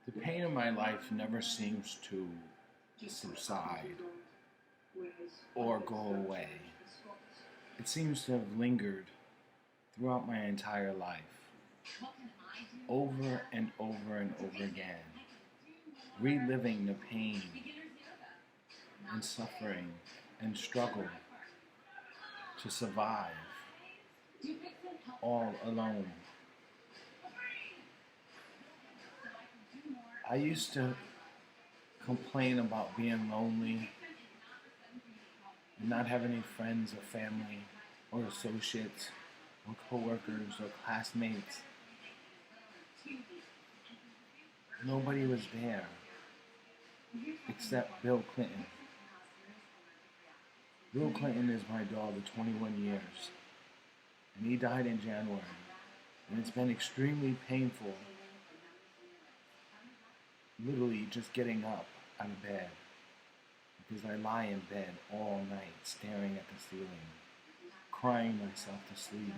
The pain of my life never seems to subside or go away. It seems to have lingered throughout my entire life, over and over and over again, reliving the pain and suffering and struggle to survive all alone. I used to complain about being lonely and not having any friends or family or associates or coworkers or classmates. Nobody was there except Bill Clinton. Bill Clinton is my dog of 21 years, and he died in January, and it's been extremely painful literally just getting up out of bed, because I lie in bed all night staring at the ceiling, crying myself to sleep,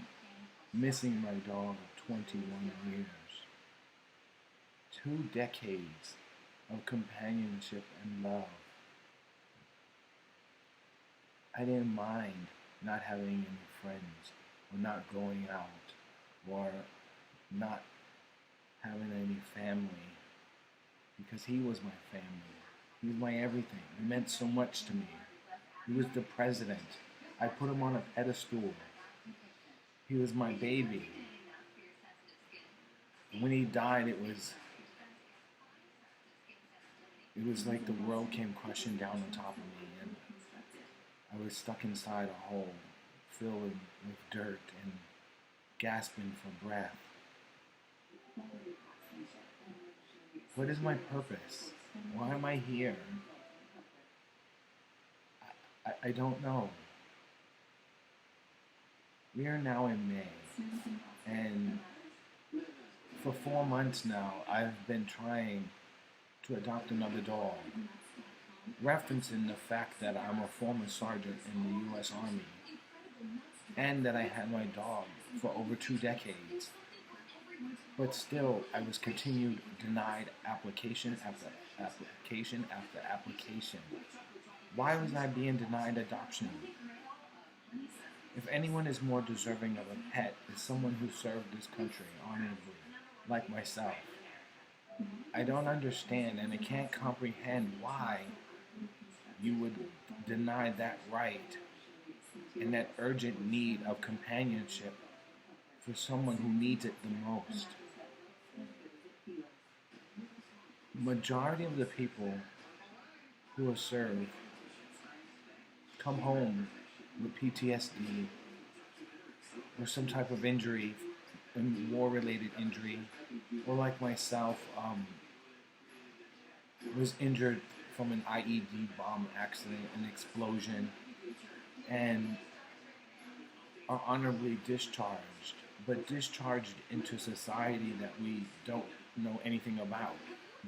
missing my dog of 21 years. 2 decades of companionship and love. I didn't mind not having any friends, or not going out, or not having any family, because he was my family. He was my everything. He meant so much to me. He was the president. I put him on a pedestal. He was my baby. And when he died, it was like the world came crushing down on top of me, and I was stuck inside a hole filled with dirt and gasping for breath. What is my purpose? Why am I here? I don't know. We are now in May, and for 4 months now, I've been trying to adopt another dog, referencing the fact that I'm a former sergeant in the U.S. Army, and that I had my dog for over 2 decades. But still, I was continued denied application after application after application. Why was I being denied adoption? If anyone is more deserving of a pet, it's someone who served this country honorably, like myself. I don't understand, and I can't comprehend why you would deny that right and that urgent need of companionship for someone who needs it the most. The majority of the people who are served come home with PTSD or some type of injury, a war-related injury, or like myself, was injured from an IED bomb accident, an explosion, and are honorably discharged, but discharged into society that we don't know anything about,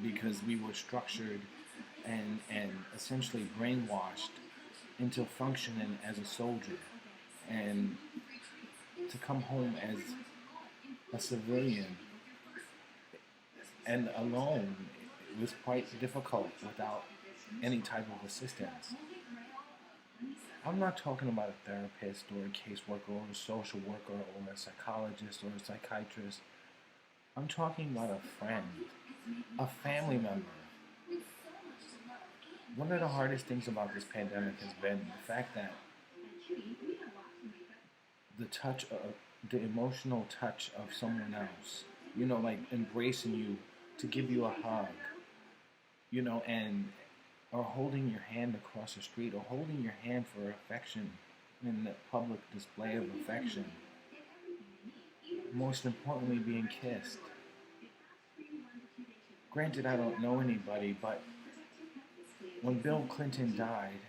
because we were structured and essentially brainwashed into functioning as a soldier, and to come home as a civilian and alone, it was quite difficult without any type of assistance. I'm not talking about a therapist or a caseworker or a social worker or a psychologist or a psychiatrist. I'm talking about a friend, a family member. One of the hardest things about this pandemic has been the fact that the emotional touch of someone else, like embracing you to give you a hug, or holding your hand across the street, or holding your hand for affection in the public display of affection. Most importantly, being kissed. Granted, I don't know anybody, but when Bill Clinton died,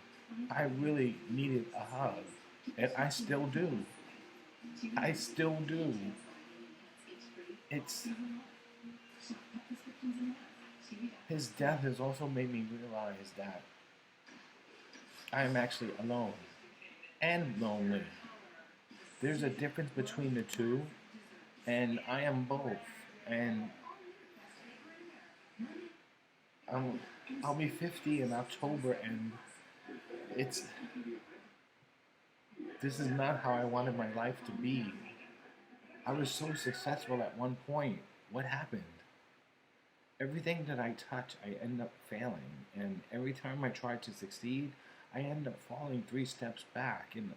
I really needed a hug, and I still do. I still do. His death has also made me realize that I am actually alone and lonely. There's a difference between the two, and I am both. And I'll be 50 in October, and this is not how I wanted my life to be. I was so successful at one point. What happened? Everything that I touch, I end up failing. And every time I try to succeed, I end up falling 3 steps back. And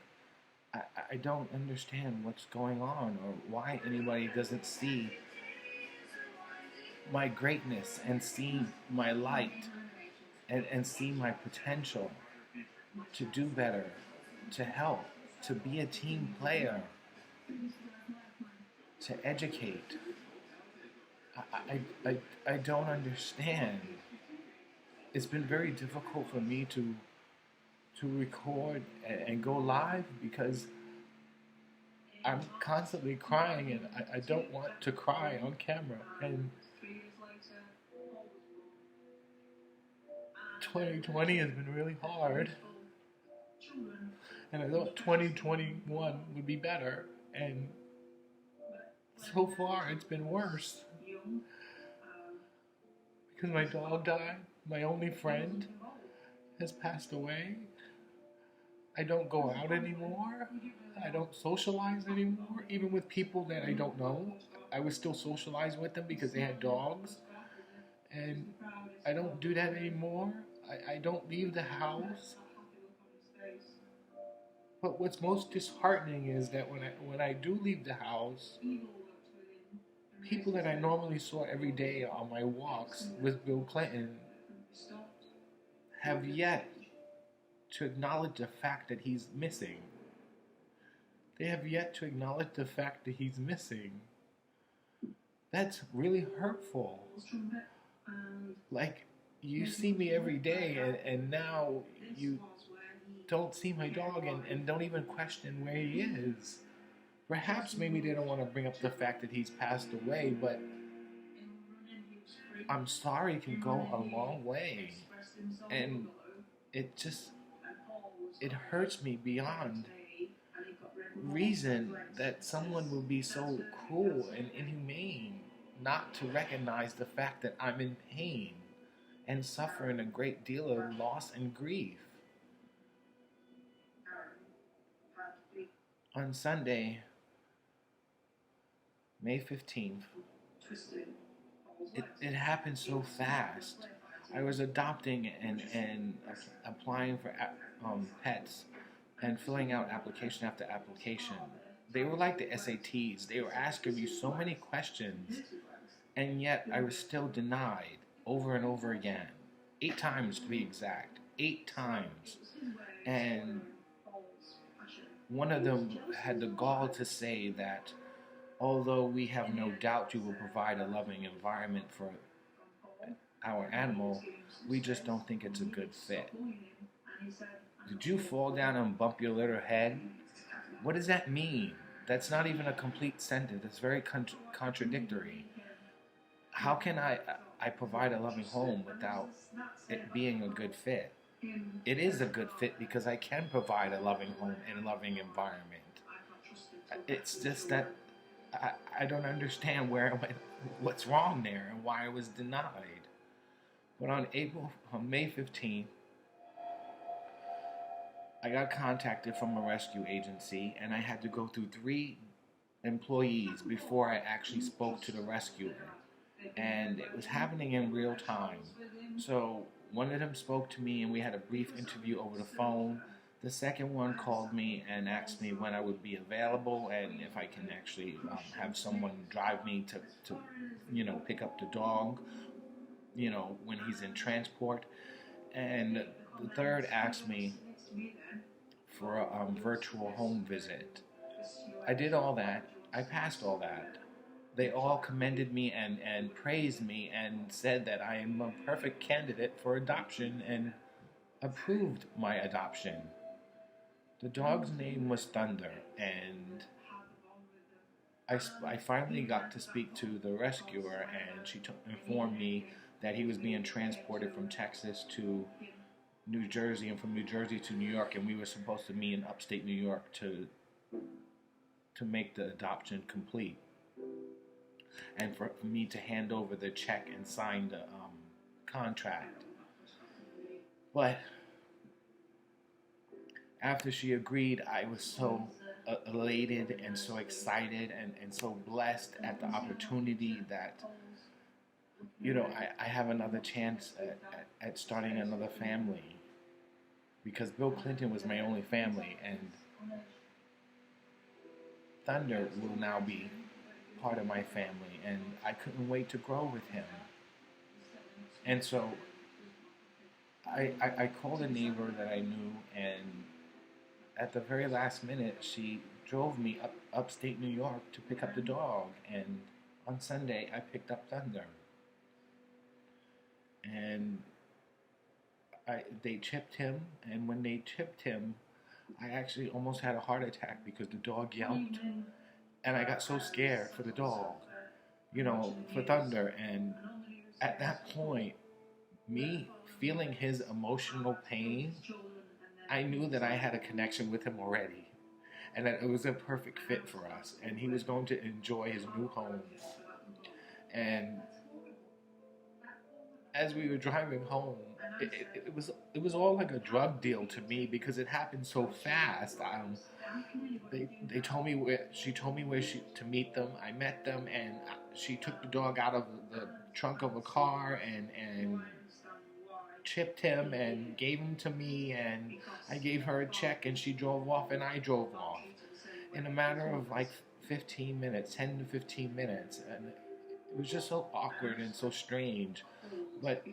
I don't understand what's going on or why anybody doesn't see my greatness and see my light and see my potential to do better, to help, to be a team player, to educate. I don't understand. It's been very difficult for me to record and go live because I'm constantly crying, and I don't want to cry on camera. And 2020 has been really hard, and I thought 2021 would be better, and so far it's been worse because my dog died. My only friend has passed away. I don't go out anymore. I don't socialize anymore. Even with people that I don't know, I would still socialize with them because they had dogs. And I don't do that anymore. I don't leave the house. But what's most disheartening is that when I do leave the house, people that I normally saw every day on my walks with BillClinton have yet to acknowledge the fact that he's missing. They have yet to acknowledge the fact that he's missing. That's really hurtful. Like, you see me every day, and now you don't see my dog and don't even question where he is. Perhaps maybe they don't want to bring up the fact that he's passed away, but I'm sorry can go a long way. And it hurts me beyond reason that someone would be so cruel and inhumane not to recognize the fact that I'm in pain and suffering a great deal of loss and grief. On Sunday, May 15th, it happened so fast. I was adopting and applying for pets and filling out application after application. They were like the SATs. They were asking me so many questions, and yet I was still denied over and over again. 8 times to be exact. 8 times. And one of them had the gall to say that although we have no doubt you will provide a loving environment for our animal, we just don't think it's a good fit. Did you fall down and bump your little head? What does that mean? That's not even a complete sentence. It's very contradictory. How can I provide a loving home without it being a good fit? It is a good fit because I can provide a loving home and a loving environment. It's just that I don't understand what's wrong there and why I was denied. But on May 15th, I got contacted from a rescue agency, and I had to go through 3 employees before I actually spoke to the rescuer. And it was happening in real time. So one of them spoke to me, and we had a brief interview over the phone. The second one called me and asked me when I would be available and if I can actually have someone drive me to pick up the dog, when he's in transport. And the third asked me for a virtual home visit. I did all that. I passed all that. They all commended me and praised me and said that I am a perfect candidate for adoption and approved my adoption. The dog's name was Thunder, and I finally got to speak to the rescuer, and she informed me that he was being transported from Texas to New Jersey and from New Jersey to New York, and we were supposed to meet in upstate New York to make the adoption complete. and for me to hand over the check and sign the contract. But after she agreed, I was so elated and so excited and so blessed at the opportunity that, I have another chance at starting another family. Because BillClinton was my only family, and Thunder will now be part of my family, and I couldn't wait to grow with him. And so I called a neighbor that I knew, and at the very last minute, she drove me upstate New York to pick up the dog, and on Sunday, I picked up Thunder. And they chipped him, and when they chipped him, I actually almost had a heart attack because the dog yelped, and I got so scared for the dog, for Thunder. And at that point, me feeling his emotional pain, I knew that I had a connection with him already, and that it was a perfect fit for us, and he was going to enjoy his new home. And as we were driving home, it was all like a drug deal to me because it happened so fast. They told me she told me where to meet them. I met them, and she took the dog out of the trunk of a car and chipped him and gave him to me, and I gave her a check, and she drove off, and I drove off in a matter of like 15 minutes, 10 to 15 minutes, and it was just so awkward and so strange. But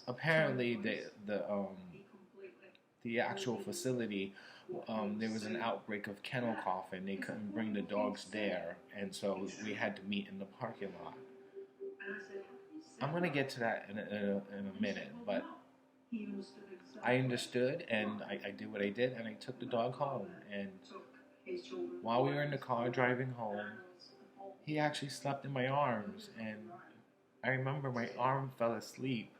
apparently the actual facility, there was an outbreak of kennel cough, and they couldn't bring the dogs there, and so we had to meet in the parking lot. I'm going to get to that in a minute, but I understood, and I did what I did, and I took the dog home. And while we were in the car driving home, he actually slept in my arms, and I remember my arm fell asleep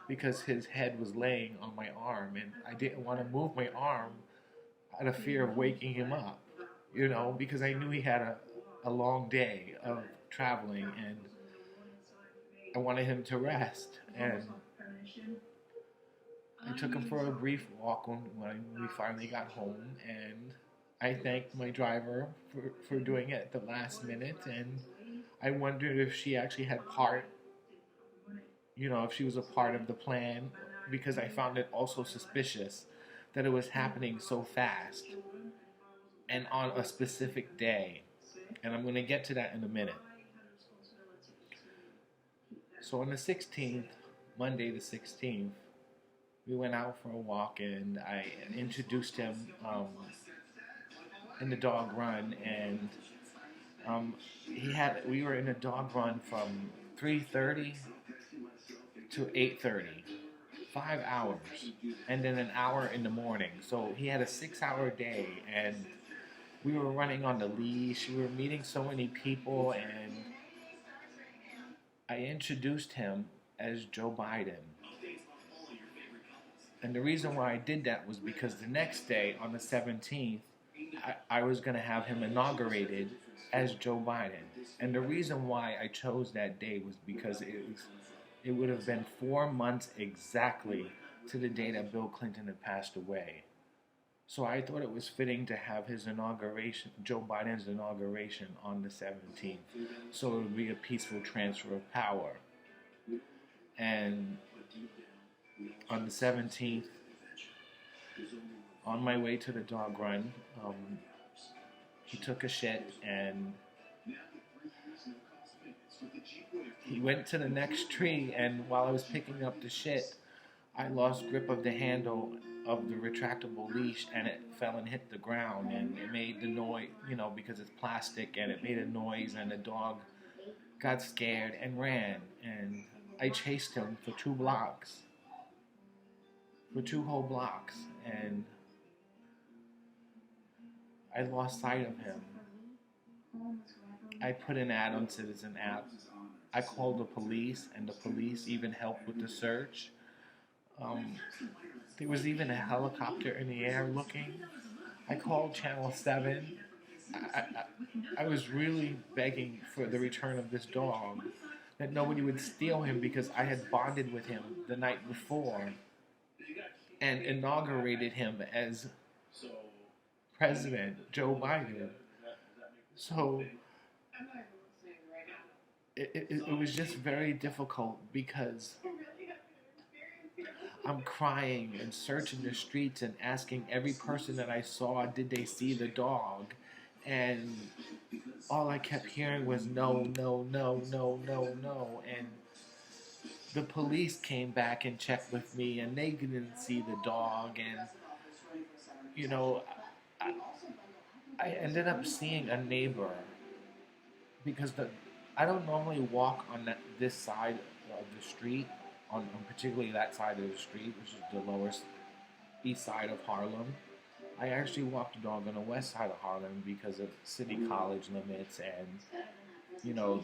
because his head was laying on my arm, and I didn't want to move my arm out of fear of waking him up, because I knew he had a long day of traveling, and I wanted him to rest. And I took him for a brief walk when we finally got home, and I thanked my driver for doing it at the last minute, and I wondered if she actually had if she was a part of the plan, because I found it also suspicious that it was happening so fast and on a specific day. And I'm going to get to that in a minute. So on the 16th, Monday the 16th, we went out for a walk, and I introduced him in the dog run, and we were in a dog run from 3:30 to 8:30, 5 hours, and then an hour in the morning. So he had a 6-hour day, and we were running on the leash. We were meeting so many people, and I introduced him as Joe Biden. And the reason why I did that was because the next day, on the 17th, I was going to have him inaugurated as Joe Biden. And the reason why I chose that day was because it would have been 4 months exactly to the day that Bill Clinton had passed away. So I thought it was fitting to have his inauguration, Joe Biden's inauguration, on the 17th. So it would be a peaceful transfer of power. And on the 17th, on my way to the dog run, he took a shit, and he went to the next tree, and while I was picking up the shit, I lost grip of the handle of the retractable leash, and it fell and hit the ground, and it made the noise, because it's plastic, and it made a noise, and the dog got scared and ran, and I chased him for 2 blocks. For 2 whole blocks, and I lost sight of him. I put an ad on Citizen app. I called the police, and the police even helped with the search. There was even a helicopter in the air looking. I called Channel 7, I was really begging for the return of this dog, that nobody would steal him because I had bonded with him the night before and inaugurated him as President Joe Biden. So it was just very difficult because I'm crying and searching the streets and asking every person that I saw, did they see the dog? And all I kept hearing was no, no, no, no, no, no. And the police came back and checked with me, and they didn't see the dog. And, you know, I, I ended up seeing a neighbor because I don't normally walk on this side of the street, on particularly that side of the street, which is the lower east side of Harlem. I actually walk the dog on the west side of Harlem because of city college limits and, you know,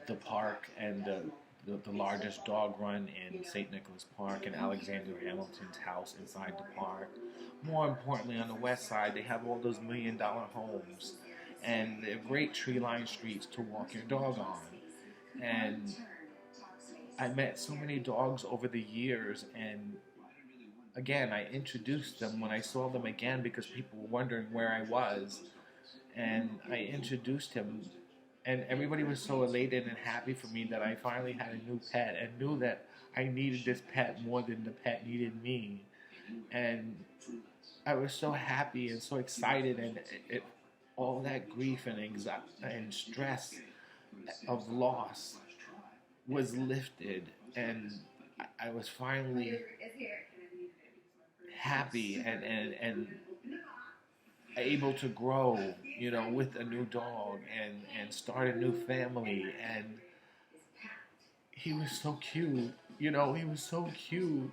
the park and the largest dog run in St. Nicholas Park and Alexander Hamilton's house inside the park. More importantly, on the west side, they have all those $1,000,000 homes and they're great tree-lined streets to walk your dog on. And I met so many dogs over the years, and again, I introduced them when I saw them again because people were wondering where I was. And I introduced him, and everybody was so elated and happy for me that I finally had a new pet and knew that I needed this pet more than the pet needed me. And I was so happy and so excited, and all that grief and anxiety and stress of loss was lifted, and I was finally happy and able to grow, you know, with a new dog and start a new family. And he was so cute, you know, he was so cute.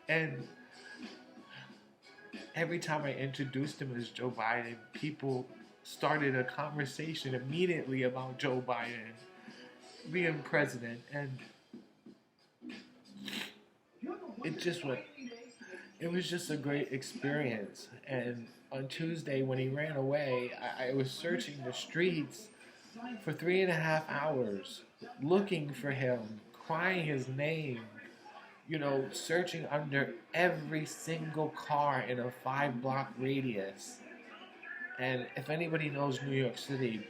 And every time I introduced him as Joe Biden, people started a conversation immediately about Joe Biden being president, and it was just a great experience. And on Tuesday, when he ran away, I was searching the streets for 3.5 hours, looking for him, crying his name, you know, searching under every single car in a 5-block radius. And if anybody knows New York City,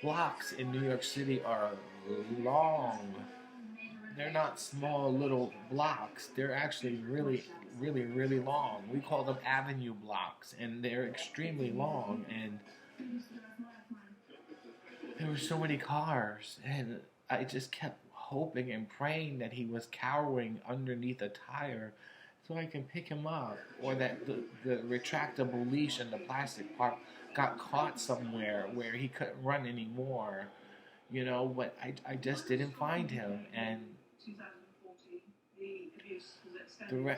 blocks in New York City are long. They're not small little blocks. They're actually really, really, really long. We call them avenue blocks, and they're extremely long. And there were so many cars, and I just kept hoping and praying that he was cowering underneath a tire so I can pick him up, or that the retractable leash and the plastic part got caught somewhere where he couldn't run anymore, you know. But I just didn't find him, and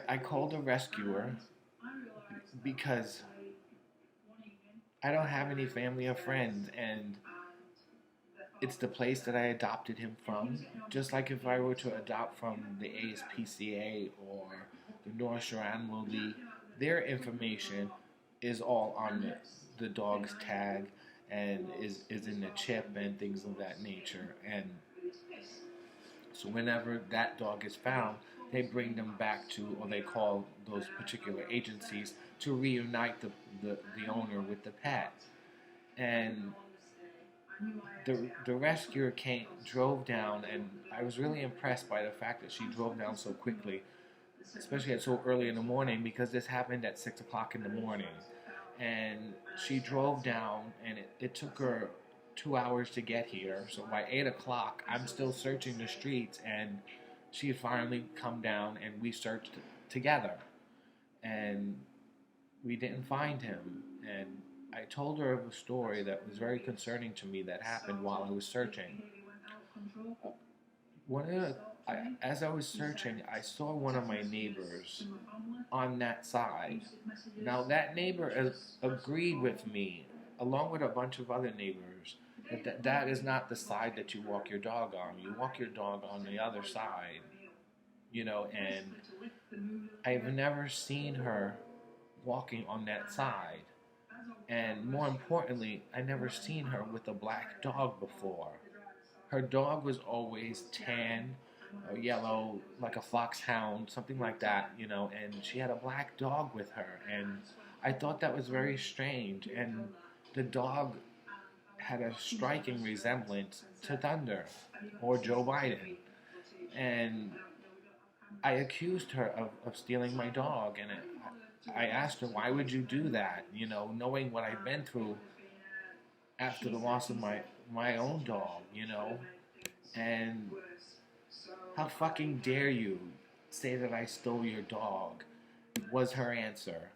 I called a rescuer because I don't have any family or friends, and it's the place that I adopted him from. Just like if I were to adopt from the ASPCA or the North Shore Animal League, their information is all on the dog's tag and is in the chip and things of that nature. And so whenever that dog is found, they bring them back to, or they call those particular agencies to reunite the owner with the pet. And the rescuer drove down, and I was really impressed by the fact that she drove down so quickly, especially at so early in the morning, because this happened at 6 o'clock in the morning. And she drove down, and it took her 2 hours to get here. So by 8 o'clock, I'm still searching the streets, and she had finally come down, and we searched together. And we didn't find him. And I told her of a story that was very concerning to me that happened while I was searching. As I was searching, I saw one of my neighbors on that side. Now, that neighbor agreed with me, along with a bunch of other neighbors, that is not the side that you walk your dog on. You walk your dog on the other side, you know, and I've never seen her walking on that side. And more importantly, I never seen her with a black dog before. Her dog was always tan or yellow, like a foxhound, something like that, and she had a black dog with her. And I thought that was very strange. And the dog had a striking resemblance to Thunder or Joe Biden. And I accused her of stealing my dog. And I asked her, why would you do that? Knowing what I've been through after the loss of my own dog. And how fucking dare you say that I stole your dog, was her answer.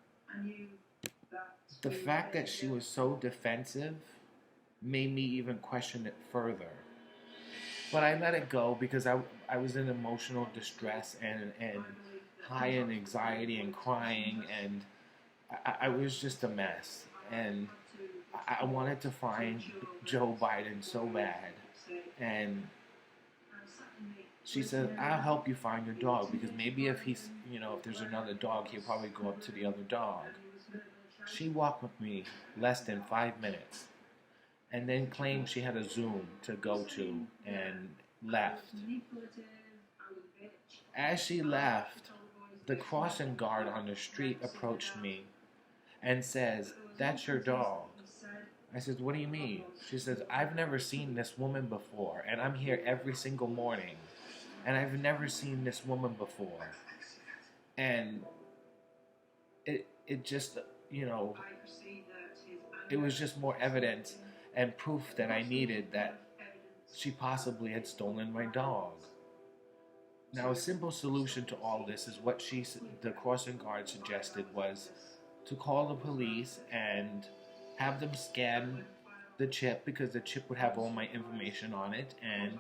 The fact that she was so defensive made me even question it further. But I let it go because I was in emotional distress and high in anxiety and crying, and I was just a mess. And I wanted to find Joe Biden so bad. And she said, I'll help you find your dog, because maybe if he's, if there's another dog, he'll probably go up to the other dog. She walked with me less than 5 minutes and then claimed she had a Zoom to go to and left. As she left, the crossing guard on the street approached me and says, that's your dog. I said, what do you mean? She says, I've never seen this woman before, and I'm here every single morning, and I've never seen this woman before. And it just, it was just more evidence and proof that I needed that she possibly had stolen my dog. Now, a simple solution to all this is what the crossing guard suggested, was to call the police and have them scan the chip, because the chip would have all my information on it, and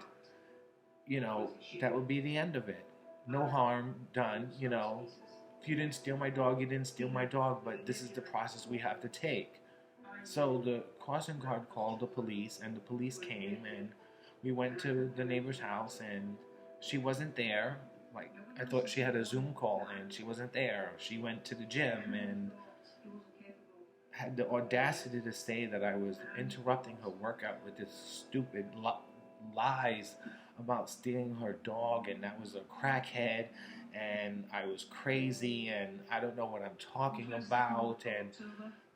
that would be the end of it. No harm done. If you didn't steal my dog, you didn't steal my dog, but this is the process we have to take. So the crossing guard called the police, and the police came, and we went to the neighbor's house, and she wasn't there. Like, I thought she had a Zoom call, and she wasn't there. She went to the gym and had the audacity to say that I was interrupting her workout with this stupid lies about stealing her dog, and that was a crackhead, and I was crazy, and I don't know what I'm talking about. And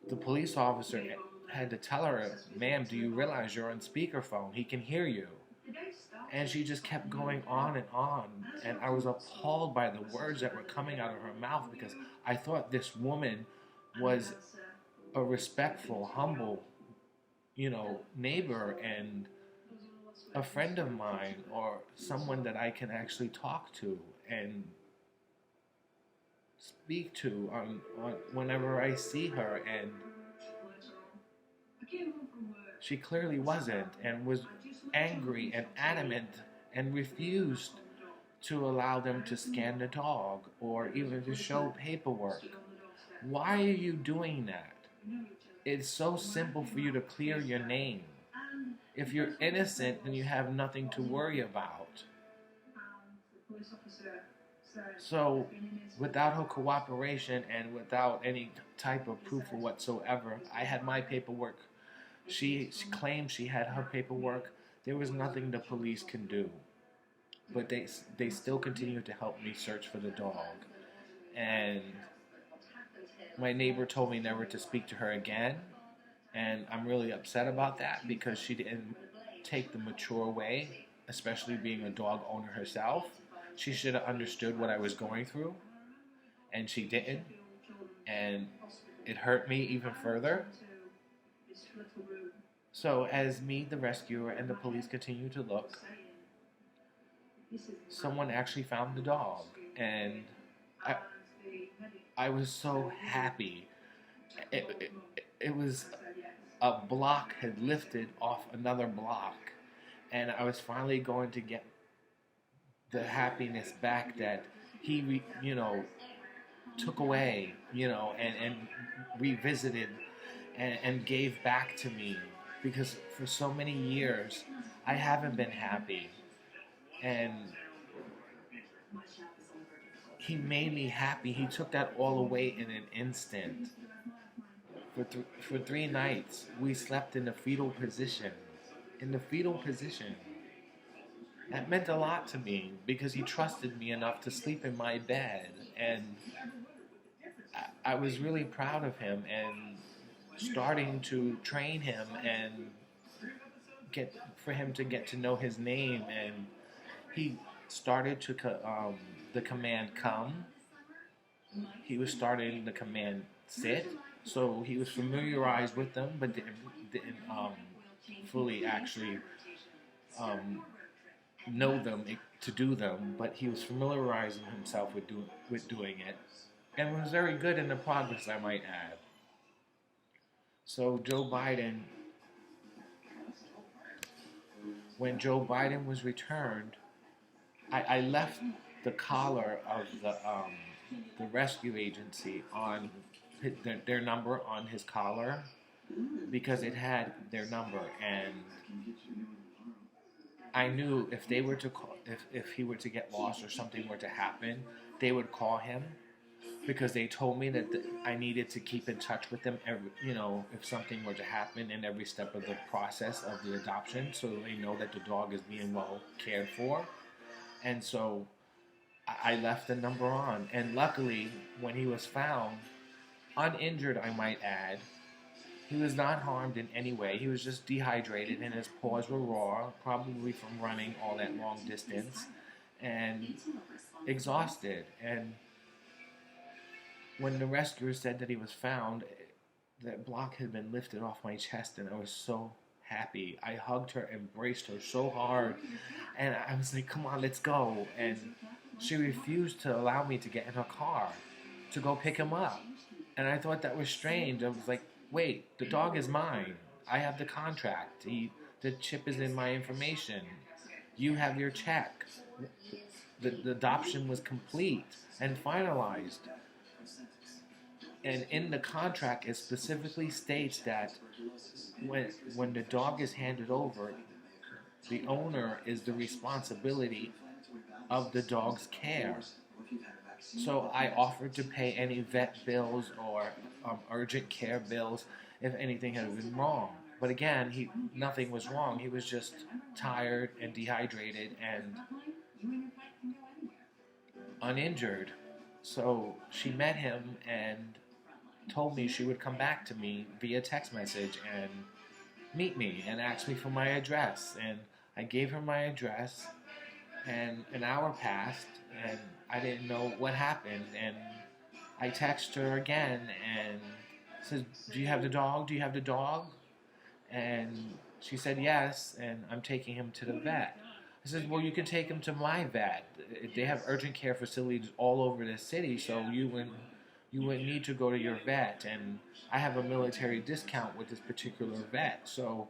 the police officer had to tell her, ma'am, do you realize you're on speakerphone? He can hear you. And she just kept going on, and I was appalled by the words that were coming out of her mouth, because I thought this woman was a respectful, humble, neighbor and a friend of mine, or someone that I can actually talk to and speak to on whenever I see her. And she clearly wasn't, and was angry and adamant and refused to allow them to scan the dog or even to show paperwork. Why are you doing that? It's so simple for you to clear your name. If you're innocent, then you have nothing to worry about. So, without her cooperation and without any type of proof or whatsoever, I had my paperwork. She claimed she had her paperwork. There was nothing the police can do. But they still continue to help me search for the dog. And my neighbor told me never to speak to her again. And I'm really upset about that, because she didn't take the mature way, especially being a dog owner herself. She should have understood what I was going through, and she didn't. And it hurt me even further. So as me, the rescuer, and the police continue to look, someone actually found the dog, and I was so happy. It was a block had lifted off another block, and I was finally going to get the happiness back that he, took away, and revisited and gave back to me, because for so many years I haven't been happy, and he made me happy. He took that all away in an instant. For 3 nights, we slept in the fetal position. In the fetal position. That meant a lot to me because he trusted me enough to sleep in my bed. And I was really proud of him and starting to train him and for him to get to know his name. And he started to the command come. He was starting the command sit. So he was familiarized with them, but didn't fully actually know them to do them. But he was familiarizing himself with doing it, and was very good in the progress, I might add. So when Joe Biden was returned, I left the collar of the rescue agency on their number on his collar because it had their number, and I knew if they were to call, if he were to get lost or something were to happen, they would call him because they told me that I needed to keep in touch with them if something were to happen in every step of the process of the adoption, so they know that the dog is being well cared for. And so I left the number on, and luckily when he was found, uninjured I might add, he was not harmed in any way. He was just dehydrated and his paws were raw, probably from running all that long distance, and exhausted. And when the rescuer said that he was found, that block had been lifted off my chest, and I was so happy. I hugged her, embraced her so hard, and I was like, come on, let's go. And she refused to allow me to get in her car to go pick him up. And I thought that was strange. I was like, wait, the dog is mine. I have the contract. The chip is in my information. You have your check. The adoption was complete and finalized. And in the contract, it specifically states that when the dog is handed over, the owner is the responsibility of the dog's care. So I offered to pay any vet bills or urgent care bills if anything had been wrong. But again, nothing was wrong. He was just tired and dehydrated and uninjured. So she met him and told me she would come back to me via text message and meet me and ask me for my address. And I gave her my address, and an hour passed and I didn't know what happened. And I texted her again and said, do you have the dog? Do you have the dog? And she said yes, and I'm taking him to the vet. I said, well, you can take him to my vet. They have urgent care facilities all over the city, so you wouldn't need to go to your vet, and I have a military discount with this particular vet, so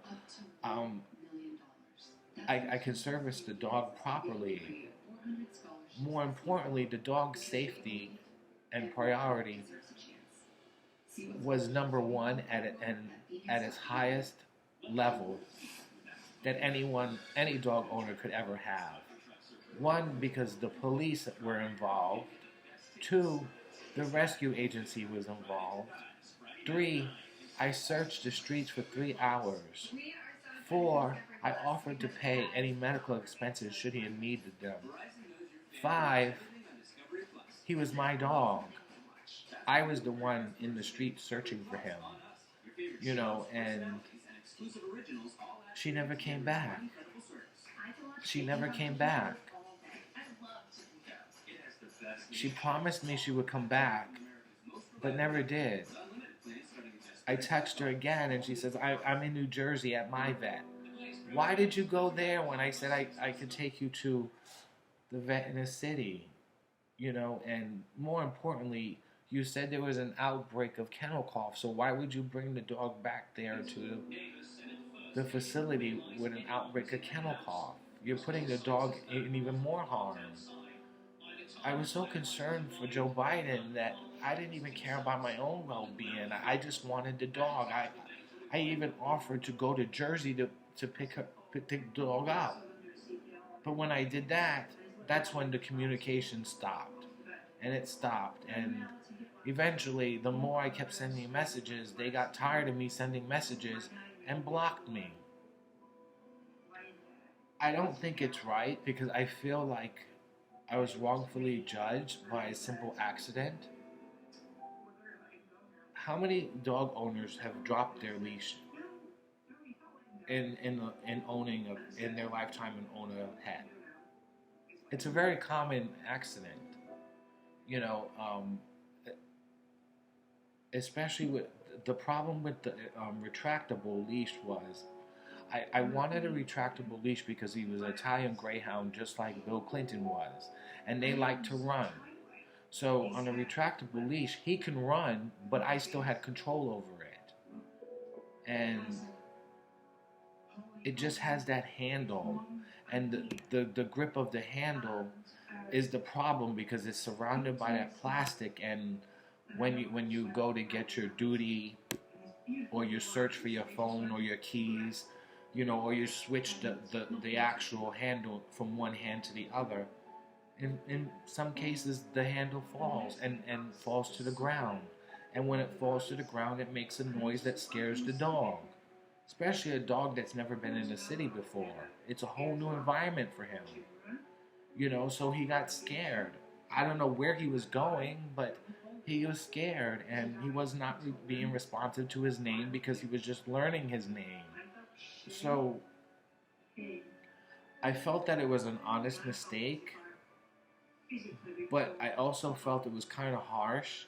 I can service the dog properly. More importantly, the dog's safety and priority was number one at its highest level that any dog owner could ever have. One, because the police were involved. Two, the rescue agency was involved. 3, I searched the streets for 3 hours. 4, I offered to pay any medical expenses should he have needed them. 5, he was my dog. I was the one in the street searching for him. And she never came back. She never came back. She promised me she would come back, but never did. I texted her again, and she says, I'm in New Jersey at my vet. Why did you go there when I said I could take you to the vet in the city? And more importantly, you said there was an outbreak of kennel cough, so why would you bring the dog back there to the facility with an outbreak of kennel cough? You're putting the dog in even more harm. I was so concerned for Joe Biden that I didn't even care about my own well-being. I just wanted the dog. I even offered to go to Jersey to pick the dog up. But when I did that, that's when the communication stopped. And it stopped. And Eventually, the more I kept sending messages, they got tired of me sending messages and blocked me. I don't think it's right because I feel like I was wrongfully judged by a simple accident. How many dog owners have dropped their leash in owning in their lifetime and own a pet? It's a very common accident, you know. Especially with the problem with the retractable leash was I wanted a retractable leash because he was an Italian Greyhound just like BillClinton was, and they like to run. So on a retractable leash, he can run, but I still had control over it. And it just has that handle, and the grip of the handle is the problem because it's surrounded by that plastic, and when you go to get your duty or you search for your phone or your keys, you know, or you switch the actual handle from one hand to the other, in some cases the handle falls and falls to the ground. And when it falls to the ground, it makes a noise that scares the dog. Especially a dog that's never been in the city before. It's a whole new environment for him. You know, so he got scared. I don't know where he was going, but he was scared, and he was not being responsive to his name because he was just learning his name. So I felt that it was an honest mistake, but I also felt it was kind of harsh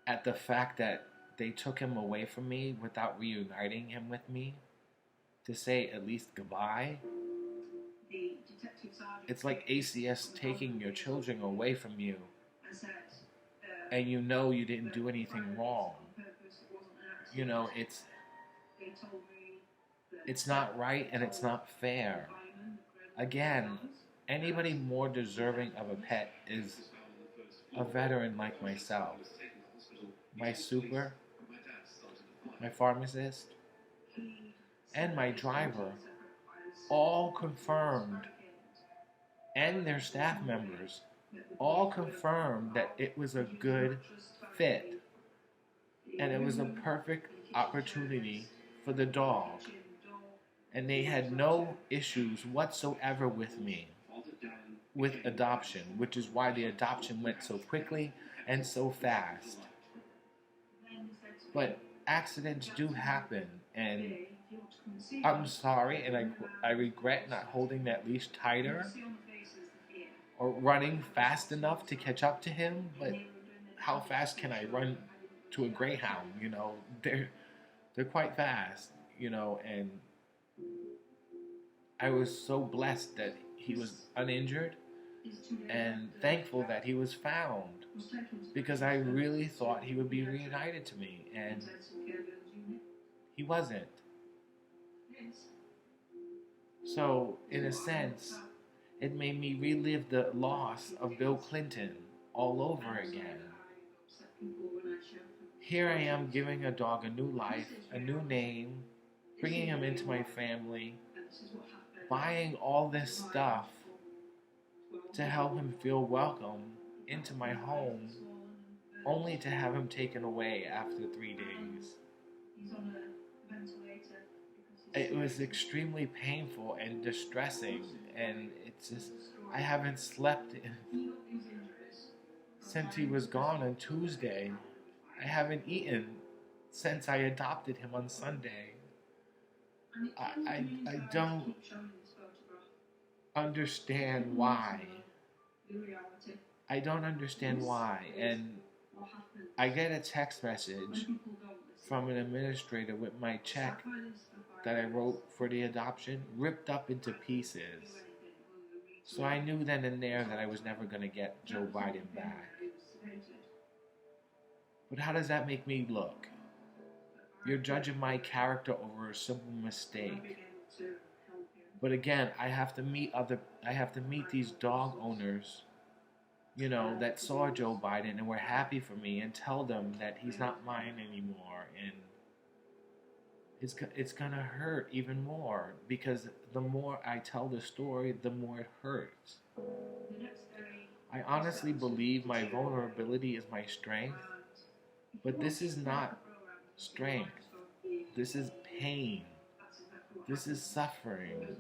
at the fact that they took him away from me without reuniting him with me to say at least goodbye. It's like ACS taking your children away from you, and you know you didn't do anything wrong. You know, it's not right and it's not fair. Again, anybody more deserving of a pet is a veteran like myself. My super, my pharmacist, and my driver all confirmed, and their staff members all confirmed that it was a good fit and it was a perfect opportunity for the dog, and they had no issues whatsoever with me with adoption, which is why the adoption went so quickly and so fast. But accidents do happen, and I'm sorry, and I regret not holding that leash tighter or running fast enough to catch up to him. But how fast can I run to a Greyhound? You know, they're quite fast, you know, and I was so blessed that he was uninjured and thankful that he was found, because I really thought he would be reunited to me, and he wasn't. So, in a sense, it made me relive the loss of BillClinton all over again. Here I am giving a dog a new life, a new name, bringing him into my family, buying all this stuff to help him feel welcome into my home, only to have him taken away after 3 days. It was extremely painful and distressing, and it's just, I haven't slept since he was gone on Tuesday. I haven't eaten since I adopted him on Sunday. I don't understand why. I don't understand why. And I get a text message from an administrator with my check that I wrote for the adoption ripped up into pieces. So I knew then and there that I was never going to get JoeBiden back. But how does that make me look? You're judging my character over a simple mistake. But again, I have to meet these dog owners, you know, that saw JoeBiden and were happy for me, and tell them that he's not mine anymore, and it's gonna hurt even more, because the more I tell the story, the more it hurts. I honestly believe my vulnerability is my strength, but this is not strength. This is pain. This is suffering.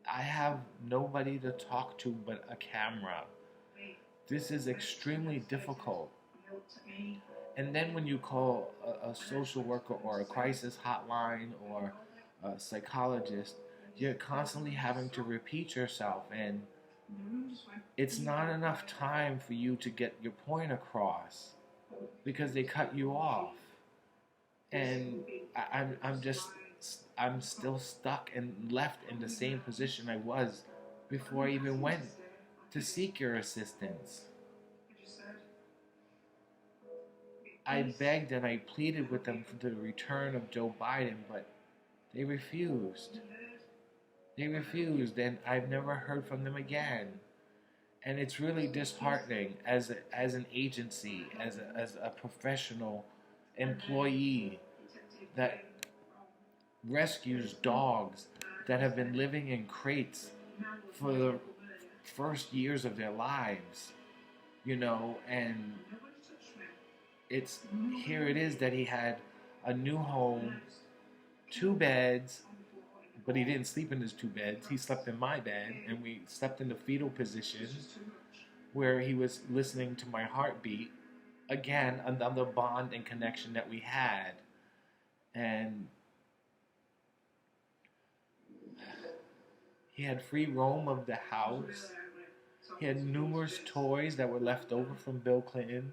I have nobody to talk to but a camera. This is extremely difficult. And then when you call a social worker or a crisis hotline or a psychologist, you're constantly having to repeat yourself, and it's not enough time for you to get your point across because they cut you off. And I'm still stuck and left in the same position I was before I even went to seek your assistance. I begged and I pleaded with them for the return of Joe Biden, but they refused. They refused, and I've never heard from them again. And it's really disheartening as an agency, as a professional employee that rescues dogs that have been living in crates for the first years of their lives, and here it is that he had a new home, 2 beds, but he didn't sleep in his 2 beds. He slept in my bed, and we slept in the fetal position where he was listening to my heartbeat. Again, another bond and connection that we had. And he had free roam of the house. He had numerous toys that were left over from BillClinton.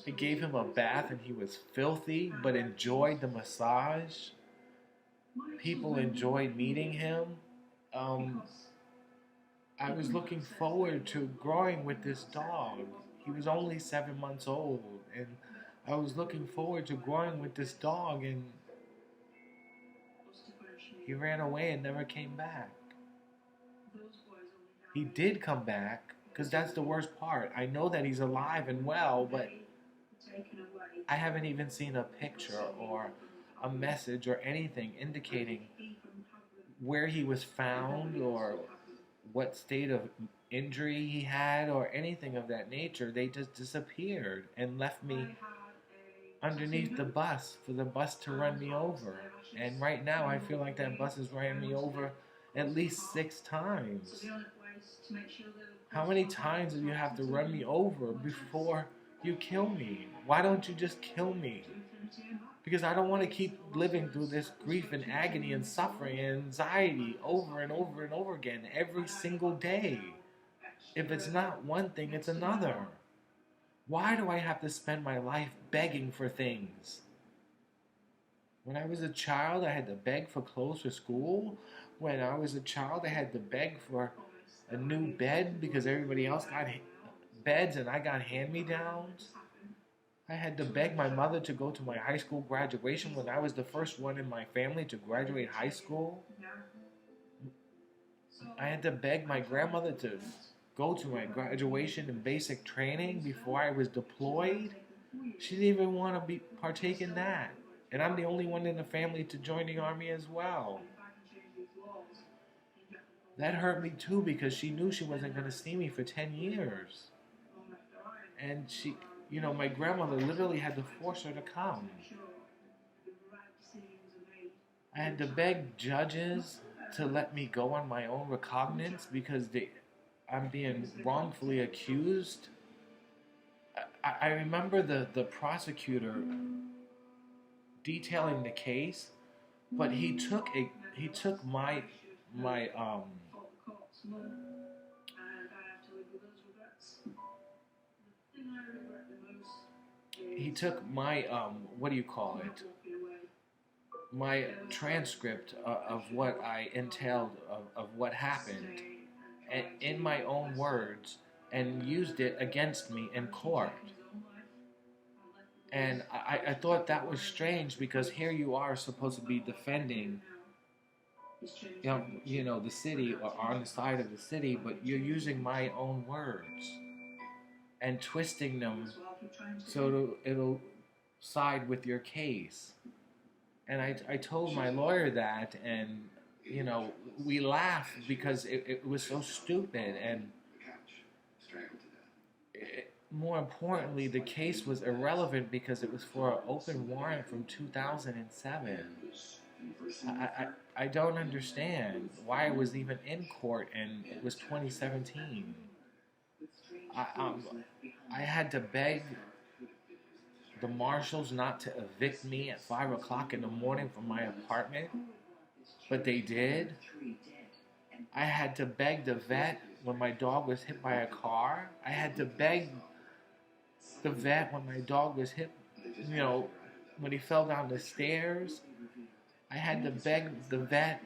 I gave him a bath and he was filthy, but enjoyed the massage. People enjoyed meeting him. I was looking forward to growing with this dog. He was only 7 months old, and I was looking forward to growing with this dog, and he ran away and never came back. He did come back, because that's the worst part. I know that he's alive and well, but I haven't even seen a picture or a message or anything indicating where he was found or what state of injury he had or anything of that nature. They just disappeared and left me underneath the bus for the bus to run me over. And right now I feel like that bus has ran me over at least 6 times. How many times do you have to run me over before you kill me? Why don't you just kill me? Because I don't want to keep living through this grief and agony and suffering and anxiety over and over and over again every single day. If it's not one thing, it's another. Why do I have to spend my life begging for things? When I was a child, I had to beg for clothes for school. When I was a child, I had to beg for a new bed because everybody else got beds and I got hand-me-downs. I had to beg my mother to go to my high school graduation when I was the first one in my family to graduate high school. I had to beg my grandmother to go to my graduation and basic training before I was deployed. She didn't even want to partake in that. And I'm the only one in the family to join the army as well. That hurt me too because she knew she wasn't going to see me for 10 years. And she, my grandmother literally had to force her to come. I had to beg judges to let me go on my own recognizance because I'm being wrongfully accused. I remember the prosecutor detailing the case, but he took my what do you call it? My transcript of what I entailed of what happened, and in my own words, and used it against me in court. And I thought that was strange because here you are supposed to be defending, the city or on the side of the city, but you're using my own words and twisting them so it'll side with your case. And I told my lawyer that, and we laughed because it was so stupid. And more importantly, the case was irrelevant because it was for an open warrant from 2007. I don't understand why it was even in court, and it was 2017. I, um, I had to beg the marshals not to evict me at 5 o'clock in the morning from my apartment, but they did. I had to beg the vet when my dog was hit by a car. I had to beg the vet when my dog was hit, when he fell down the stairs. I had to beg the vet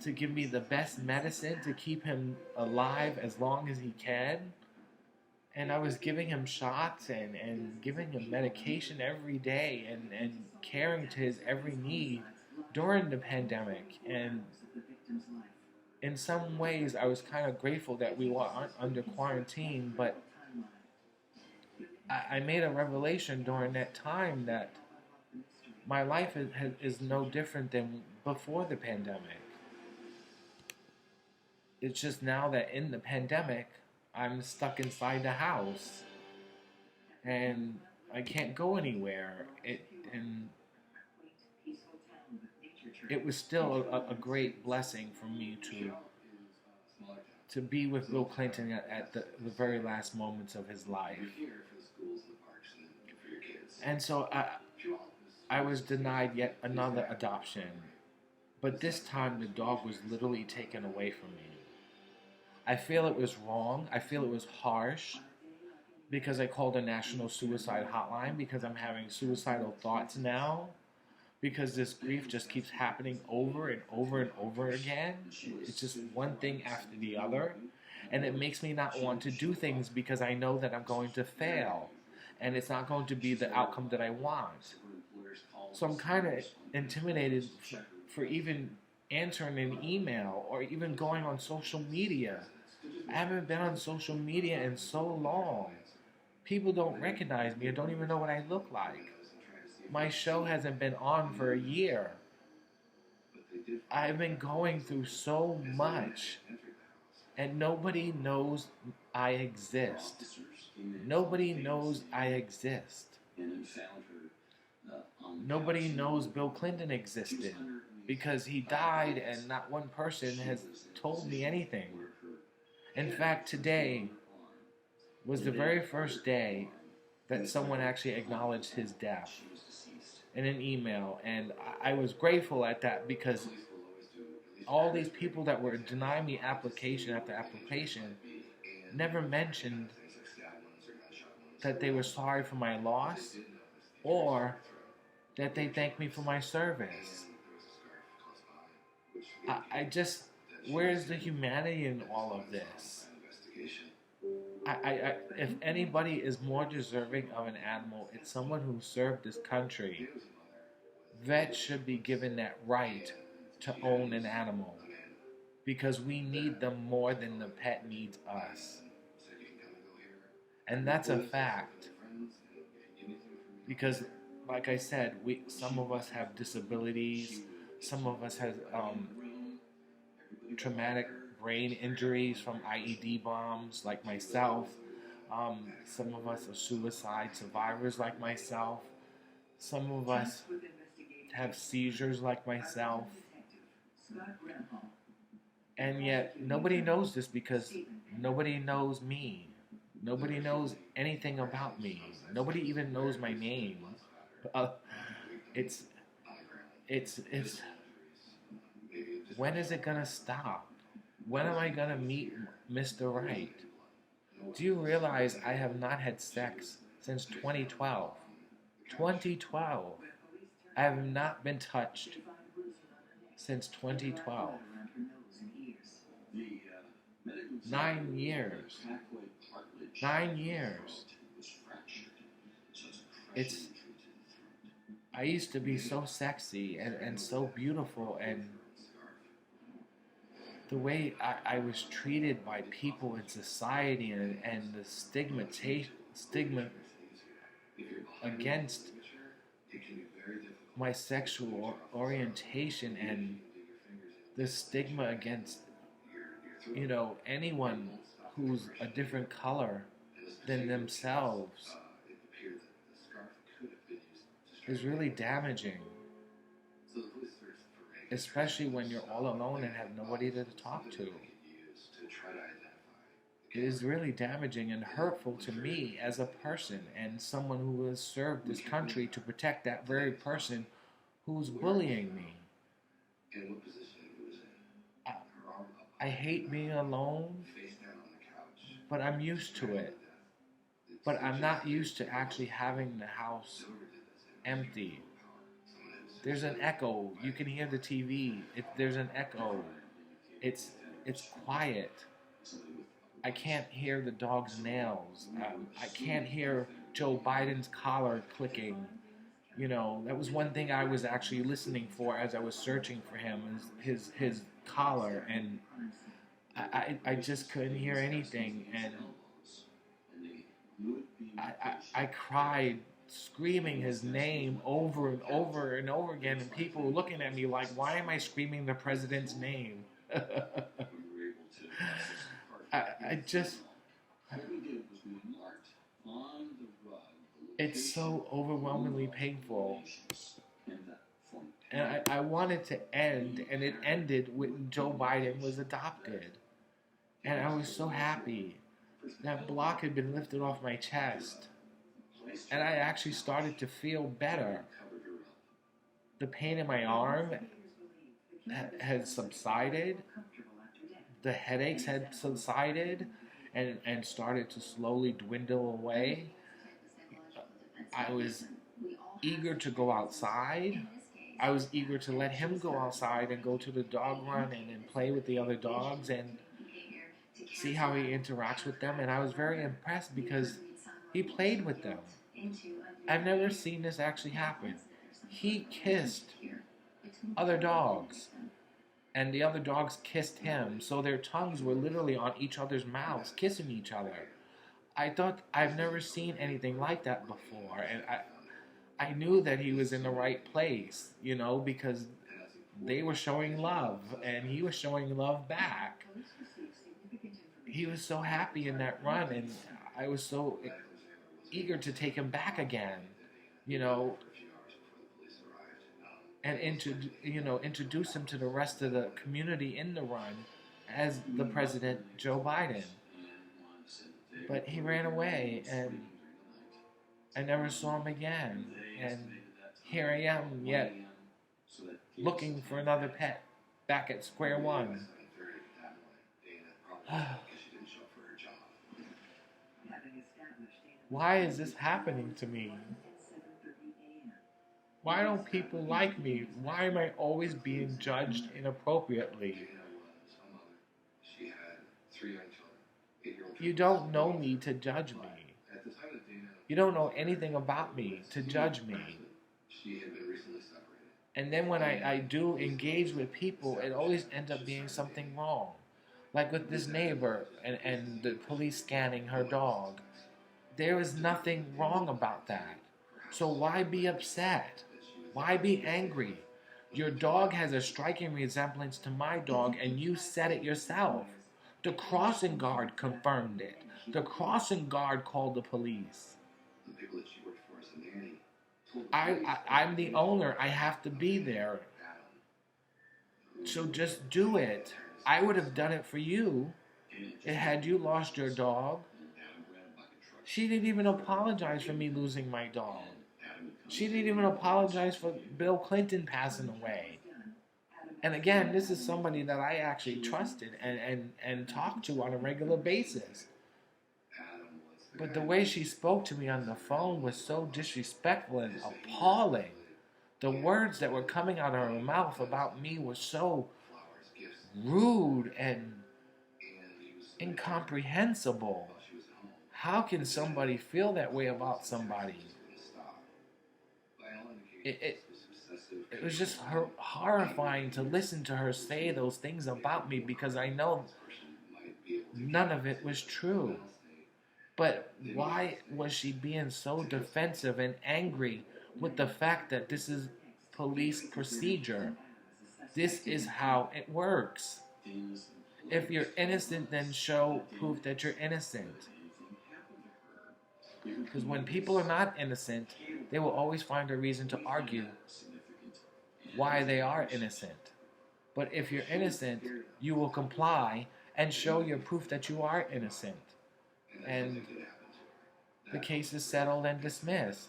to give me the best medicine to keep him alive as long as he can. And I was giving him shots and giving him medication every day and caring to his every need during the pandemic. And in some ways, I was kind of grateful that we weren't under quarantine, but I made a revelation during that time that my life is no different than before the pandemic. It's just now that in the pandemic, I'm stuck inside the house and I can't go anywhere. It was still a great blessing for me to be with Bill Clinton at the very last moments of his life. And so I was denied yet another adoption, but this time the dog was literally taken away from me. I feel it was wrong. I feel it was harsh because I called a national suicide hotline because I'm having suicidal thoughts now because this grief just keeps happening over and over and over again. It's just one thing after the other, and it makes me not want to do things because I know that I'm going to fail and it's not going to be the outcome that I want. So I'm kind of intimidated for even answering an email or even going on social media. I haven't been on social media in so long. People don't recognize me or don't even know what I look like. My show hasn't been on for a year. I've been going through so much, and nobody knows I exist. Nobody knows I exist. Nobody knows Bill Clinton existed because he died and not one person has told me anything. In fact, today was the very first day that someone actually acknowledged his death in an email, and I was grateful at that because all these people that were denying me application after application never mentioned that they were sorry for my loss or that they thanked me for my service. I just, where's the humanity in all of this? If anybody is more deserving of an animal, it's someone who served this country. Vets should be given that right to own an animal because we need them more than the pet needs us. And that's a fact. Because, like I said, some of us have disabilities, some of us have traumatic brain injuries from IED bombs, like myself. Some of us are suicide survivors, like myself. Some of us have seizures, like myself. And yet, nobody knows this because nobody knows me. Nobody knows anything about me. Nobody even knows my name. It's. When is it gonna stop? When am I gonna meet Mr. Right? Do you realize I have not had sex since 2012? 2012. I have not been touched since 2012. 9 years. 9 years. I used to be so sexy and so beautiful, and the way I was treated by people in society and the stigma against my sexual orientation and the stigma against anyone who's a different color than themselves is really damaging. Especially when you're all alone and have nobody to talk to. It is really damaging and hurtful to me as a person and someone who has served this country to protect that very person who's bullying me. I hate being alone, but I'm used to it. But I'm not used to actually having the house empty. There's an echo. You can hear the TV. There's an echo. It's quiet. I can't hear the dog's nails. I can't hear Joe Biden's collar clicking. You know, that was one thing I was actually listening for as I was searching for him, is his collar, and I just couldn't hear anything, and I cried, screaming his name over and over and over again, and people were looking at me like, why am I screaming the president's name? It's so overwhelmingly painful. And I wanted to end, and it ended when Joe Biden was adopted. And I was so happy. That block had been lifted off my chest. And I actually started to feel better. The pain in my arm had subsided. The headaches had subsided and started to slowly dwindle away. I was eager to go outside. I was eager to let him go outside and go to the dog run and play with the other dogs and see how he interacts with them. And I was very impressed because he played with them. I've never seen this actually happen. He kissed other dogs, and the other dogs kissed him, so their tongues were literally on each other's mouths, kissing each other. I thought, I've never seen anything like that before, and I knew that he was in the right place, you know, because they were showing love, and he was showing love back. He was so happy in that run, and I was so eager to take him back again, you know, and introduce him to the rest of the community in the run as the President Joe Biden. But he ran away, and I never saw him again. And here I am, yet looking for another pet, back at square one. Why is this happening to me? Why don't people like me? Why am I always being judged inappropriately? You don't know me to judge me. You don't know anything about me to judge me. And then when I do engage with people, it always ends up being something wrong. Like with this neighbor and the police scanning her dog. There is nothing wrong about that. So why be upset? Why be angry? Your dog has a striking resemblance to my dog, and you said it yourself. The crossing guard confirmed it. The crossing guard called the police. I'm the owner. I have to be there. So just do it. I would have done it for you. Had you lost your dog. She didn't even apologize for me losing my dog. She didn't even apologize for BillClinton passing away. And again, this is somebody that I actually trusted and talked to on a regular basis. But the way she spoke to me on the phone was so disrespectful and appalling. The words that were coming out of her mouth about me were so rude and incomprehensible. How can somebody feel that way about somebody? It was just horrifying to listen to her say those things about me, because I know none of it was true. But why was she being so defensive and angry with the fact that this is police procedure? This is how it works. If you're innocent, then show proof that you're innocent. Because when people are not innocent, they will always find a reason to argue why they are innocent. But if you're innocent, you will comply and show your proof that you are innocent. And the case is settled and dismissed.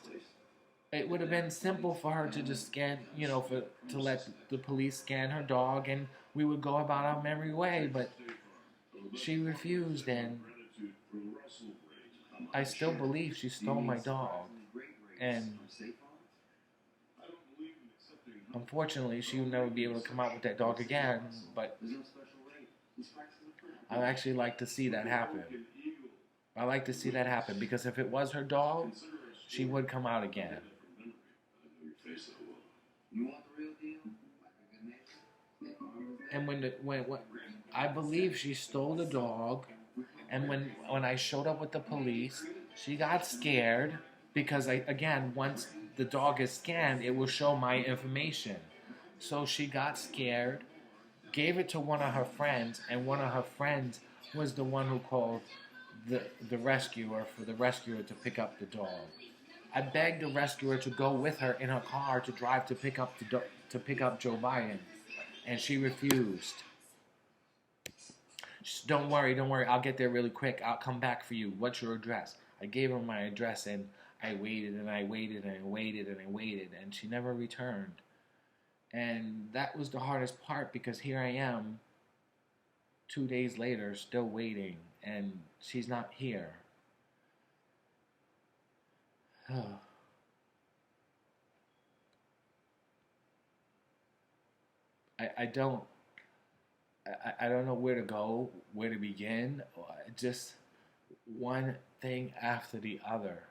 It would have been simple for her to just scan, to let the police scan her dog and we would go about our merry way. But she refused, and I still believe she stole my dog. And unfortunately, she will never be able to come out with that dog again, but I'd actually like to see that happen. I like to see that happen because if it was her dog, she would come out again. And when I believe she stole the dog, and when I showed up with the police, she got scared because once the dog is scanned, it will show my information. So she got scared, gave it to one of her friends, and one of her friends was the one who called the rescuer for the rescuer to pick up the dog. I begged the rescuer to go with her in her car to drive to pick up Joe Biden, and she refused. She said, don't worry, I'll get there really quick. I'll come back for you. What's your address? I gave her my address, and I waited and I waited and I waited and I waited, and she never returned. And that was the hardest part because here I am 2 days later still waiting, and she's not here. I don't know where to go, where to begin. Just one thing after the other.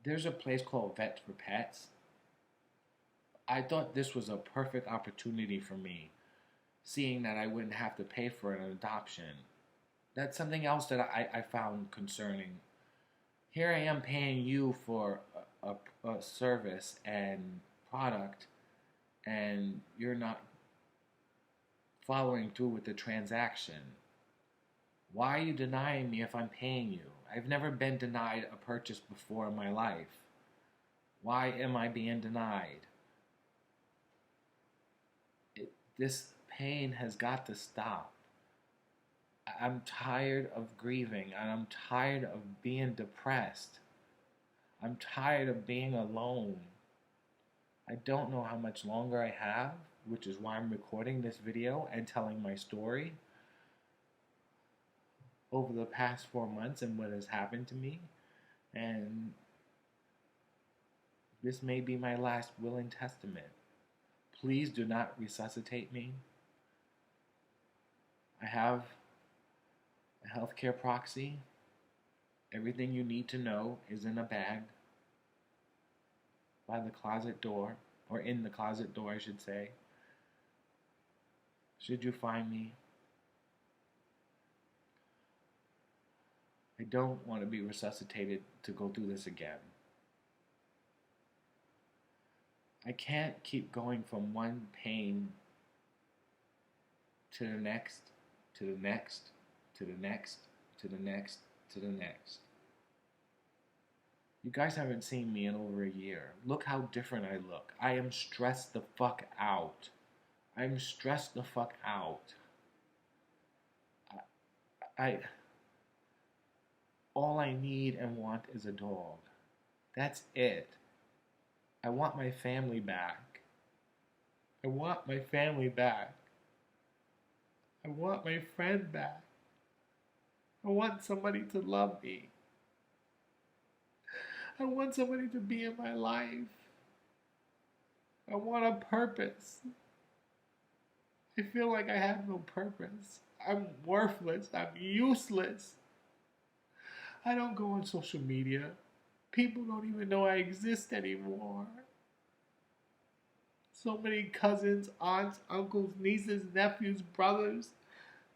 There's a place called Vets for Pets. I thought this was a perfect opportunity for me, seeing that I wouldn't have to pay for an adoption. That's something else that I found concerning. Here I am paying you for a service and product, and you're not following through with the transaction. Why are you denying me if I'm paying you? I've never been denied a purchase before in my life. Why am I being denied? This pain has got to stop. I'm tired of grieving, and I'm tired of being depressed. I'm tired of being alone. I don't know how much longer I have, which is why I'm recording this video and telling my story over the past 4 months and what has happened to me. And this may be my last will and testament. Please do not resuscitate me. I have a healthcare proxy. Everything you need to know is in a bag by the closet door, or in the closet door, I should say. Should you find me? I don't want to be resuscitated to go through this again. I can't keep going from one pain to the next, to the next, to the next, to the next, to the next. You guys haven't seen me in over a year. Look how different I look. I am stressed the fuck out. I'm stressed the fuck out. All I need and want is a dog. That's it. I want my family back. I want my family back. I want my friend back. I want somebody to love me. I want somebody to be in my life. I want a purpose. I feel like I have no purpose. I'm worthless. I'm useless. I don't go on social media. People don't even know I exist anymore. So many cousins, aunts, uncles, nieces, nephews, brothers,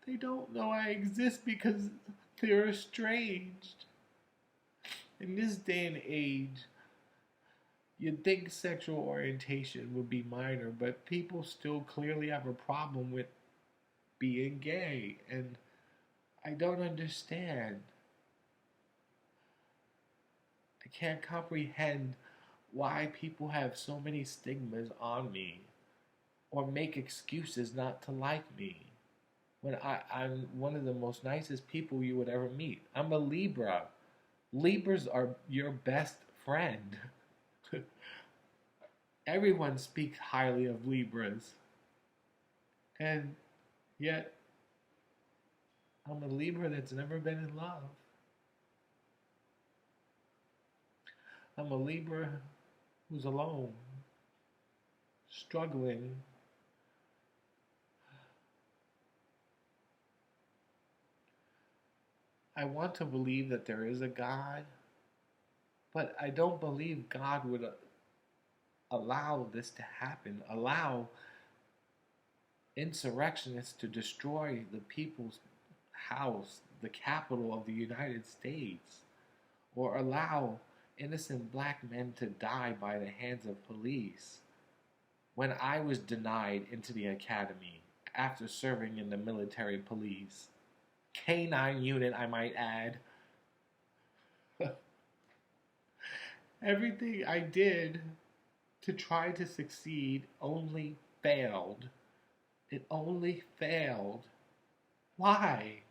they don't know I exist because they're estranged. In this day and age, you'd think sexual orientation would be minor, but people still clearly have a problem with being gay, and I don't understand. I can't comprehend why people have so many stigmas on me or make excuses not to like me when I'm one of the most nicest people you would ever meet. I'm a Libra. Libras are your best friend. Everyone speaks highly of Libras, and yet I'm a Libra that's never been in love. I'm a Libra who's alone, struggling. I want to believe that there is a God, but I don't believe God would allow this to happen, allow insurrectionists to destroy the people's house, the capital of the United States, or allow innocent black men to die by the hands of police when I was denied into the academy after serving in the military police. K-9 unit, I might add. Everything I did to try to succeed only failed. It only failed. Why?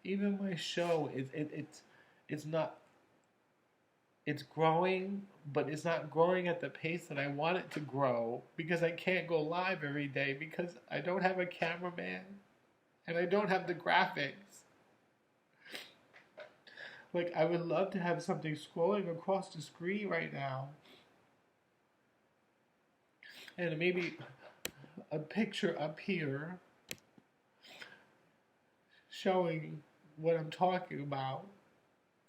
Even my show it's not, it's growing, but it's not growing at the pace that I want it to grow because I can't go live every day because I don't have a cameraman and I don't have the graphics. Like, I would love to have something scrolling across the screen right now. And maybe a picture up here showing what I'm talking about,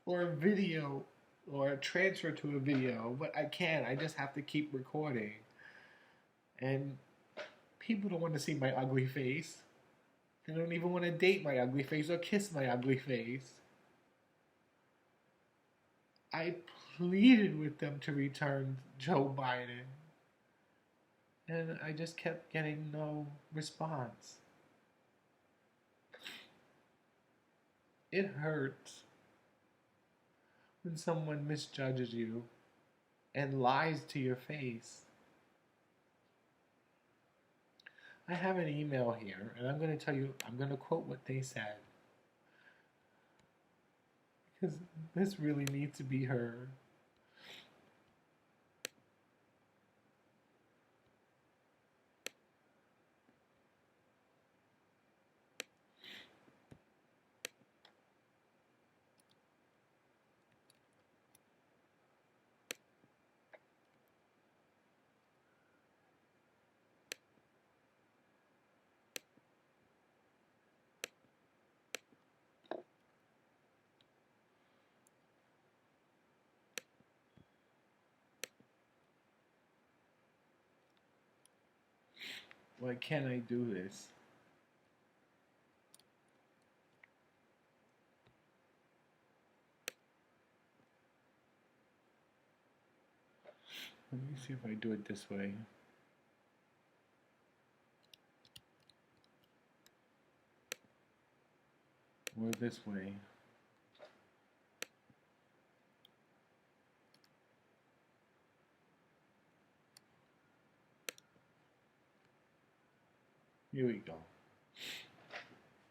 or a video, or a transfer to a video, but I can't. I just have to keep recording. And people don't want to see my ugly face. They don't even want to date my ugly face or kiss my ugly face. I pleaded with them to return Joe Biden, and I just kept getting no response. It hurts when someone misjudges you and lies to your face. I have an email here, and I'm going to tell you, I'm going to quote what they said, because this really needs to be heard. Why can't I do this? Let me see if I do it this way. Or this way. Here we go.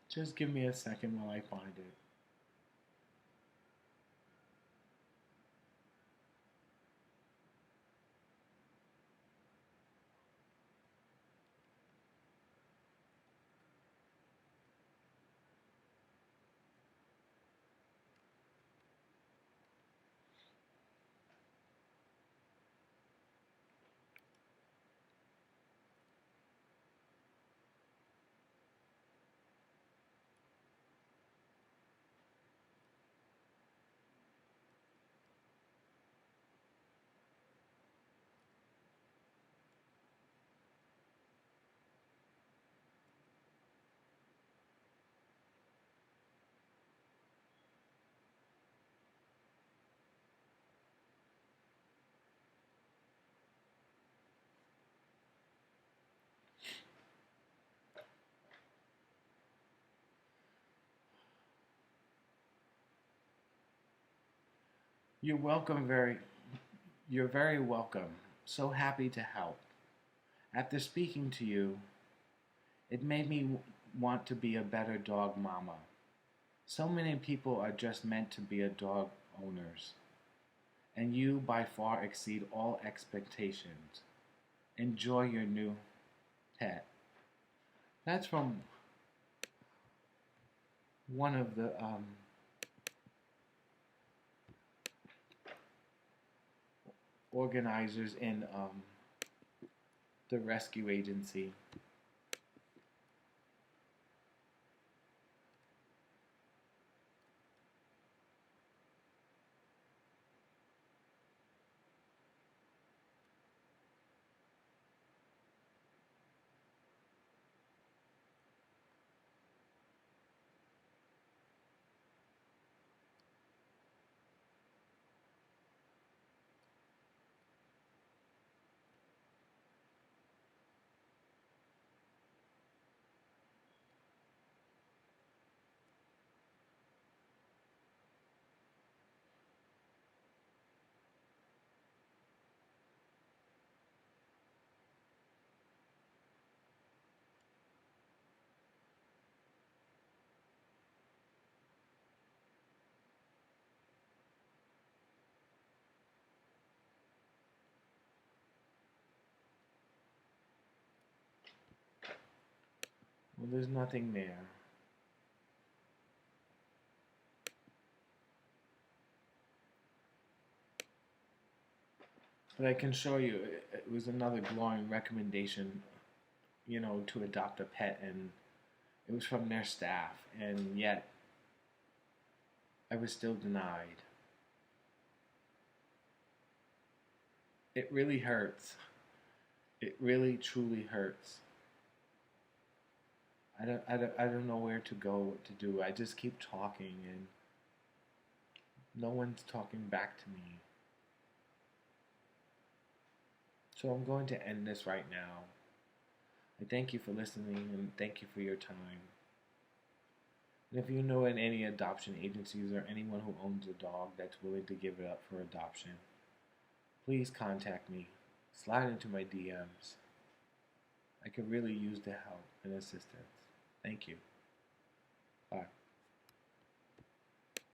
Just give me a second while I find it. You're welcome, you're very welcome. So happy to help. After speaking to you, it made me want to be a better dog mama. So many people are just meant to be a dog owners, and you by far exceed all expectations. Enjoy your new pet. That's from one of the organizers in the rescue agency. Well, there's nothing there. But I can show you, it was another glowing recommendation, to adopt a pet, and it was from their staff, and yet I was still denied. It really hurts. It really, truly hurts. I don't know where to go, what to do. I just keep talking, and no one's talking back to me. So I'm going to end this right now. I thank you for listening, and thank you for your time. And if you know any adoption agencies or anyone who owns a dog that's willing to give it up for adoption, please contact me. Slide into my DMs. I could really use the help and assistance. Thank you. Bye.